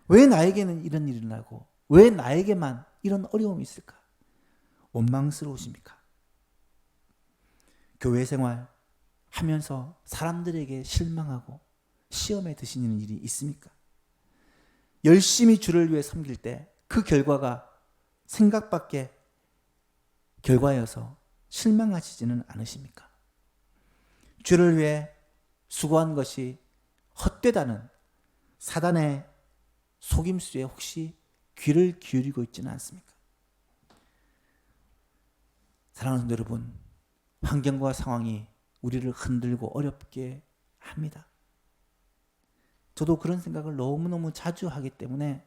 왜 나에게는 이런 일이 나고 왜 나에게만 이런 어려움이 있을까? 원망스러우십니까? 교회 생활 하면서 사람들에게 실망하고 시험에 드시는 일이 있습니까? 열심히 주를 위해 섬길 때 그 결과가 생각 밖의 결과여서 실망하시지는 않으십니까? 주를 위해 수고한 것이 헛되다는 사단의 속임수에 혹시 귀를 기울이고 있지는 않습니까? 사랑하는 성도 여러분, 환경과 상황이 우리를 흔들고 어렵게 합니다. 저도 그런 생각을 너무너무 자주 하기 때문에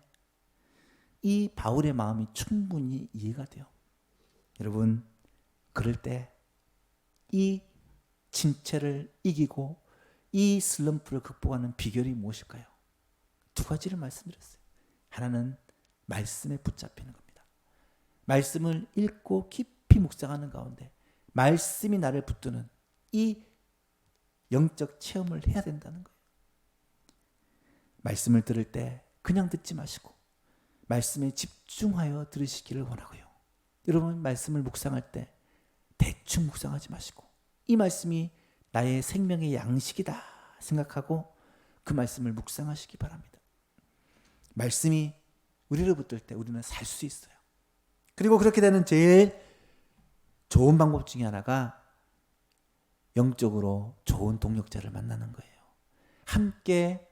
이 바울의 마음이 충분히 이해가 돼요. 여러분, 그럴 때 이 침체를 이기고 이 슬럼프를 극복하는 비결이 무엇일까요? 두 가지를 말씀드렸어요. 하나는 말씀에 붙잡히는 겁니다. 말씀을 읽고 깊이 묵상하는 가운데 말씀이 나를 붙드는 이 영적 체험을 해야 된다는 거예요. 말씀을 들을 때 그냥 듣지 마시고 말씀에 집중하여 들으시기를 원하고요. 여러분, 말씀을 묵상할 때 대충 묵상하지 마시고 이 말씀이 나의 생명의 양식이다 생각하고 그 말씀을 묵상하시기 바랍니다. 말씀이 우리를 붙들 때 우리는 살 수 있어요. 그리고 그렇게 되는 제일 좋은 방법 중에 하나가 영적으로 좋은 동역자를 만나는 거예요. 함께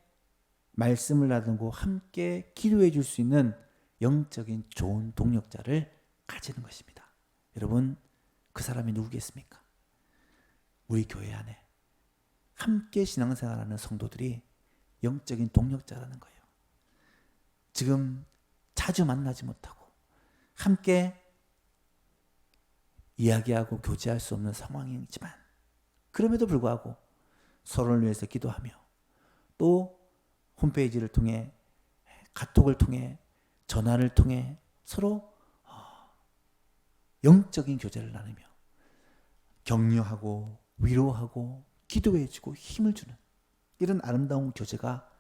말씀을 나누고 함께 기도해 줄 수 있는 영적인 좋은 동역자를 가지는 것입니다. 여러분, 그 사람이 누구겠습니까? 우리 교회 안에 함께 신앙생활하는 성도들이 영적인 동역자라는 거예요. 지금 자주 만나지 못하고 함께 이야기하고 교제할 수 없는 상황이지만 그럼에도 불구하고 서로를 위해서 기도하며 또 홈페이지를 통해 카톡을 통해 전화를 통해 서로 영적인 교제를 나누며 격려하고 위로하고 기도해주고 힘을 주는 이런 아름다운 교제가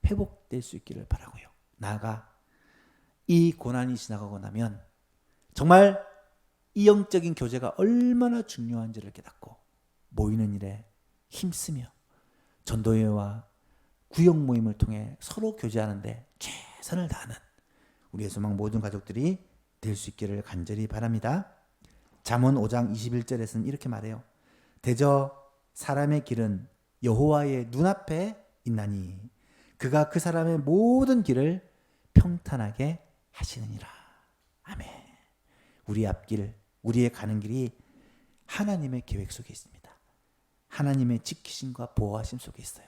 회복될 수 있기를 바라고요. 나아가 이 고난이 지나가고 나면 정말 이 영적인 교제가 얼마나 중요한지를 깨닫고 모이는 일에 힘쓰며 전도회와 구역 모임을 통해 서로 교제하는데 최선을 다하는 우리의 소망 모든 가족들이 될 수 있기를 간절히 바랍니다. 잠언 5장 21절에서는 이렇게 말해요. 대저 사람의 길은 여호와의 눈앞에 있나니 그가 그 사람의 모든 길을 평탄하게 하시느니라. 아멘. 우리 앞길, 우리의 가는 길이 하나님의 계획 속에 있습니다. 하나님의 지키심과 보호하심 속에 있어요.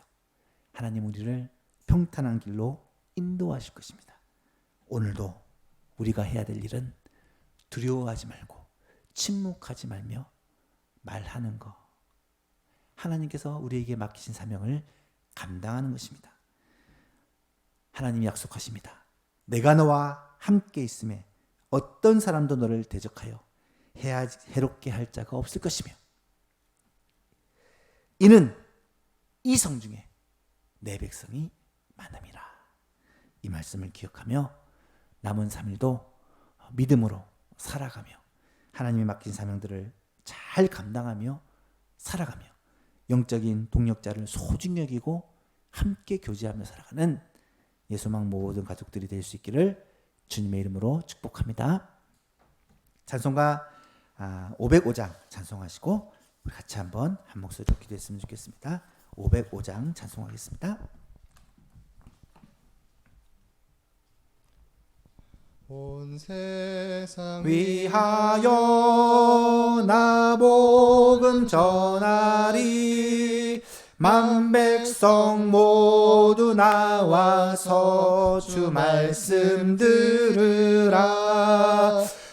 하나님 우리를 평탄한 길로 인도하실 것입니다. 오늘도 우리가 해야 될 일은 두려워하지 말고 침묵하지 말며 말하는 것. 하나님께서 우리에게 맡기신 사명을 감당하는 것입니다. 하나님이 약속하십니다. 내가 너와 함께 있음에 어떤 사람도 너를 대적하여 해롭게 할 자가 없을 것이며 이는 이 성중에 내 백성이 많음이라. 이 말씀을 기억하며 남은 3일도 믿음으로 살아가며 하나님이 맡긴 사명들을 잘 감당하며 살아가며 영적인 동역자를 소중히 여기고 함께 교제하며 살아가는 예수망 모든 가족들이 될 수 있기를 주님의 이름으로 축복합니다. 찬송가 505장 찬송하시고 우리 같이 한번 한 목소리로 기도했으면 좋겠습니다. 505장 찬송하겠습니다. 온 세상 위하여 나 복음 전하리 만 백성 모두 나와서 주 말씀 들으라.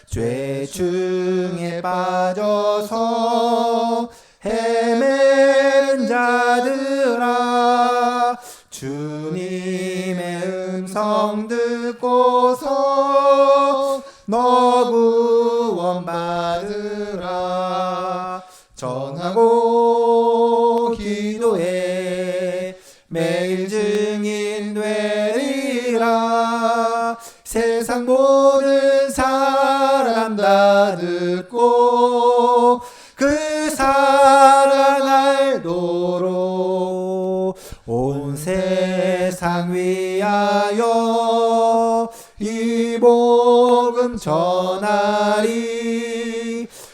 죄 중에 빠져서 헤매는 자들아 성령 듣고서 너 구원받으라. 전하고 기도해 매일 증인 되리라. 세상 모든 사람 다 듣고 그 사랑 알도록 온 세상 위하여 이 복음 전하리.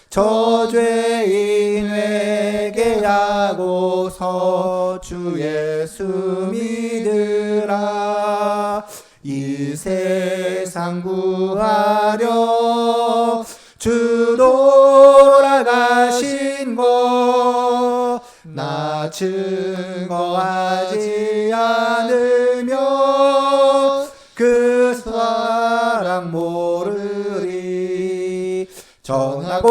저 죄인 회개하고서 주 예수 믿으라. 이 세상 구하려 주 돌아가신 것 나 증거하지 않으면 그 사랑 모르리. 전하고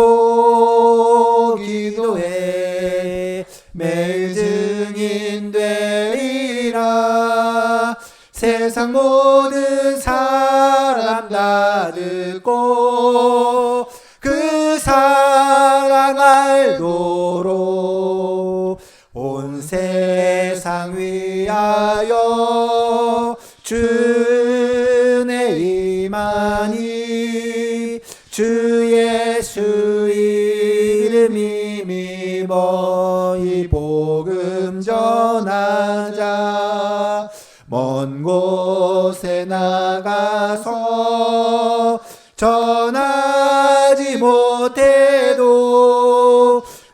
기도해 매일 증인 되리라. 세상 모든 사람 다 듣고 그 사랑 알도록 온 세상 위하여 주의 임하니. 주 예수 이름 힘입어 이 복음 전하자. 먼 곳에 나가서 전하지 못해도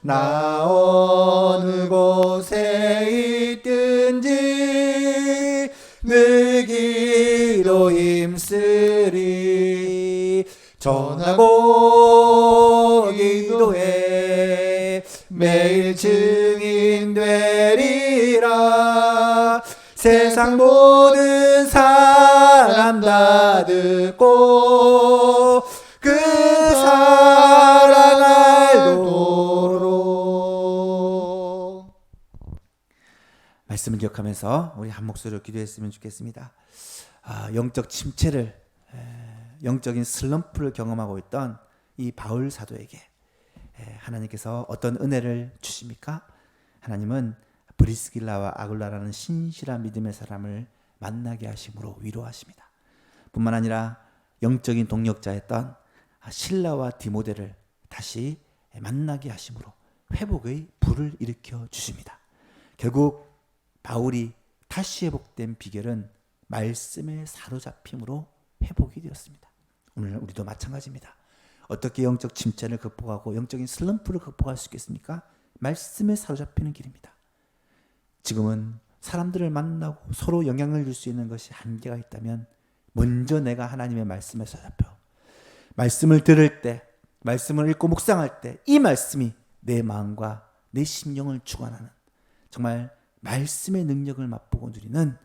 나 어느 곳에 있든지 늘 기도 힘쓰리. 전하고 기도해 매일 증인 되리라. 세상 모든 사람 다 듣고 그 사랑 알도록. 말씀을 기억하면서 우리 한 목소리로 기도했으면 좋겠습니다. 영적 침체를, 영적인 슬럼프를 경험하고 있던 이 바울 사도에게 하나님께서 어떤 은혜를 주십니까? 하나님은 브리스길라와 아굴라라는 신실한 믿음의 사람을 만나게 하심으로 위로하십니다. 뿐만 아니라 영적인 동력자였던 실라와 디모데를 다시 만나게 하심으로 회복의 불을 일으켜 주십니다. 결국 바울이 다시 회복된 비결은 말씀에 사로잡힘으로 회복이 되었습니다. 오늘 우리도 마찬가지입니다. 어떻게 영적 침체를 극복하고 영적인 슬럼프를 극복할 수 있겠습니까? 말씀에 사로잡히는 길입니다. 지금은 사람들을 만나고 서로 영향을 줄 수 있는 것이 한계가 있다면 먼저 내가 하나님의 말씀에 사로잡혀 말씀을 들을 때, 말씀을 읽고 묵상할 때 이 말씀이 내 마음과 내 심령을 주관하는 정말 말씀의 능력을 맛보고 누리는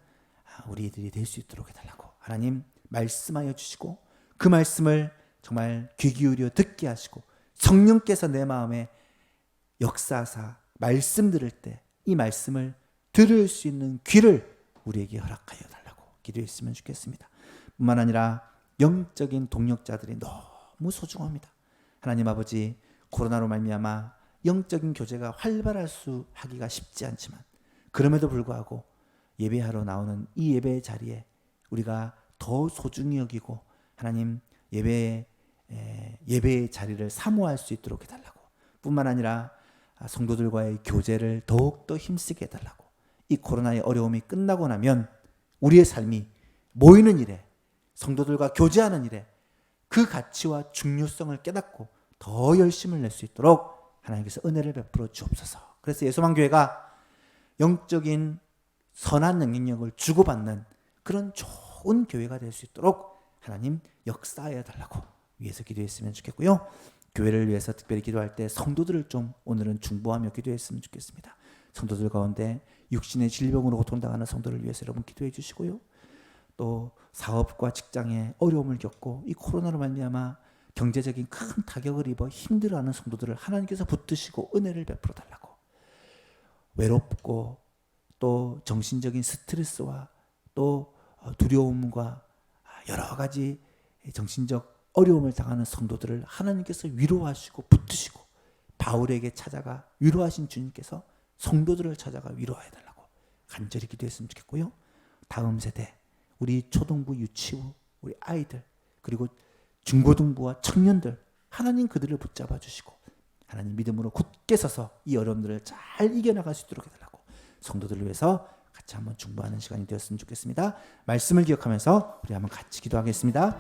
우리들이 될 수 있도록 해달라고 하나님 말씀하여 주시고 그 말씀을 정말 귀 기울여 듣게 하시고 성령께서 내 마음에 역사하사 말씀 들을 때 이 말씀을 들을 수 있는 귀를 우리에게 허락하여 달라고 기도했으면 좋겠습니다. 뿐만 아니라 영적인 동력자들이 너무 소중합니다. 하나님 아버지, 코로나로 말미암아 영적인 교제가 하기가 쉽지 않지만 그럼에도 불구하고 예배하러 나오는 이 예배의 자리에 우리가 더 소중히 여기고 하나님 예배의 자리를 사모할 수 있도록 해달라고, 뿐만 아니라 성도들과의 교제를 더욱더 힘쓰게 해달라고, 이 코로나의 어려움이 끝나고 나면 우리의 삶이 모이는 일에, 성도들과 교제하는 일에 그 가치와 중요성을 깨닫고 더 열심을 낼 수 있도록 하나님께서 은혜를 베풀어 주옵소서. 그래서 예수만교회가 영적인 선한 영향력을 주고받는 그런 좋은 교회가 될 수 있도록 하나님 역사하여 달라고 위해서 기도했으면 좋겠고요. 교회를 위해서 특별히 기도할 때 성도들을 좀 오늘은 중보하며 기도했으면 좋겠습니다. 성도들 가운데 육신의 질병으로 고통당하는 성도를 위해서 여러분 기도해 주시고요. 또 사업과 직장에 어려움을 겪고 이 코로나로 말미암아 경제적인 큰 타격을 입어 힘들어하는 성도들을 하나님께서 붙드시고 은혜를 베풀어 달라고, 외롭고 또 정신적인 스트레스와 또 두려움과 여러 가지 정신적 어려움을 당하는 성도들을 하나님께서 위로하시고 붙드시고 바울에게 찾아가 위로하신 주님께서 성도들을 찾아가 위로해달라고 간절히 기도했으면 좋겠고요. 다음 세대 우리 초등부 유치부 우리 아이들 그리고 중고등부와 청년들 하나님 그들을 붙잡아 주시고 하나님 믿음으로 굳게 서서 이 어려움들을 잘 이겨나갈 수 있도록 해달라고 성도들을 위해서 같이 한번 중보하는 시간이 되었으면 좋겠습니다. 말씀을 기억하면서 우리 한번 같이 기도하겠습니다.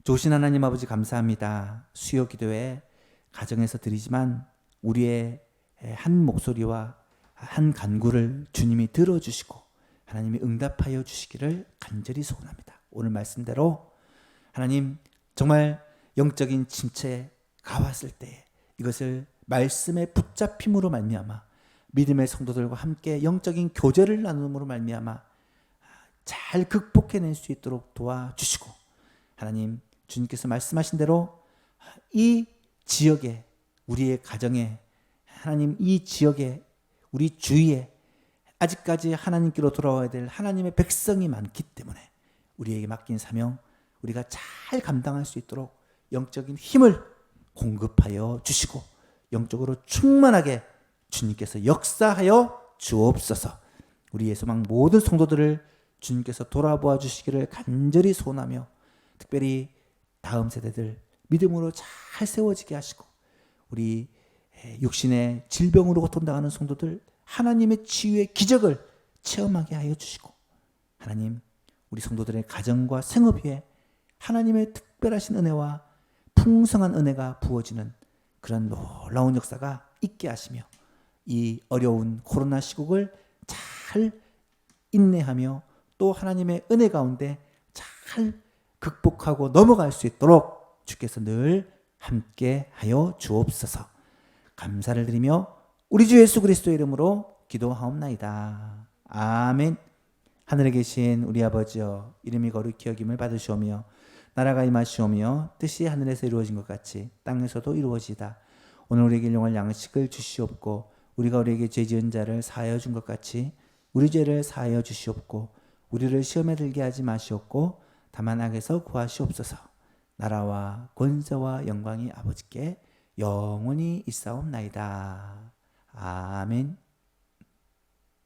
좋으신 하나님 아버지 감사합니다. 수요 기도에 가정에서 드리지만 우리의 한 목소리와 한 간구를 주님이 들어주시고 하나님이 응답하여 주시기를 간절히 소원합니다. 오늘 말씀대로 하나님 정말 영적인 침체가 왔을 때 이것을 말씀의 붙잡힘으로 말미암아 믿음의 성도들과 함께 영적인 교제를 나눔으로 말미암아 잘 극복해낼 수 있도록 도와주시고 하나님 주님께서 말씀하신 대로 이 지역에 우리의 가정에 하나님 이 지역에 우리 주위에 아직까지 하나님께로 돌아와야 될 하나님의 백성이 많기 때문에 우리에게 맡긴 사명 우리가 잘 감당할 수 있도록 영적인 힘을 공급하여 주시고 영적으로 충만하게 주님께서 역사하여 주옵소서. 우리의 소망 모든 성도들을 주님께서 돌아보아 주시기를 간절히 소원하며 특별히 다음 세대들 믿음으로 잘 세워지게 하시고 우리 육신의 질병으로 고통당하는 성도들 하나님의 치유의 기적을 체험하게 하여 주시고 하나님 우리 성도들의 가정과 생업 위에 하나님의 특별하신 은혜와 풍성한 은혜가 부어지는 그런 놀라운 역사가 있게 하시며 이 어려운 코로나 시국을 잘 인내하며 또 하나님의 은혜 가운데 잘 극복하고 넘어갈 수 있도록 주께서 늘 함께 하여 주옵소서. 감사를 드리며 우리 주 예수 그리스도의 이름으로 기도하옵나이다. 아멘. 하늘에 계신 우리 아버지여 이름이 거룩히 여김을 받으시오며 나라가 임하시오며 뜻이 하늘에서 이루어진 것 같이 땅에서도 이루어지다. 오늘 우리에게 일용할 양식을 주시옵고 우리가 우리에게 죄 지은 자를 사하여 준 것 같이 우리 죄를 사하여 주시옵고 우리를 시험에 들게 하지 마시옵고 다만 악에서 구하시옵소서. 나라와 권세와 영광이 아버지께 영원히 있사옵나이다. 아멘.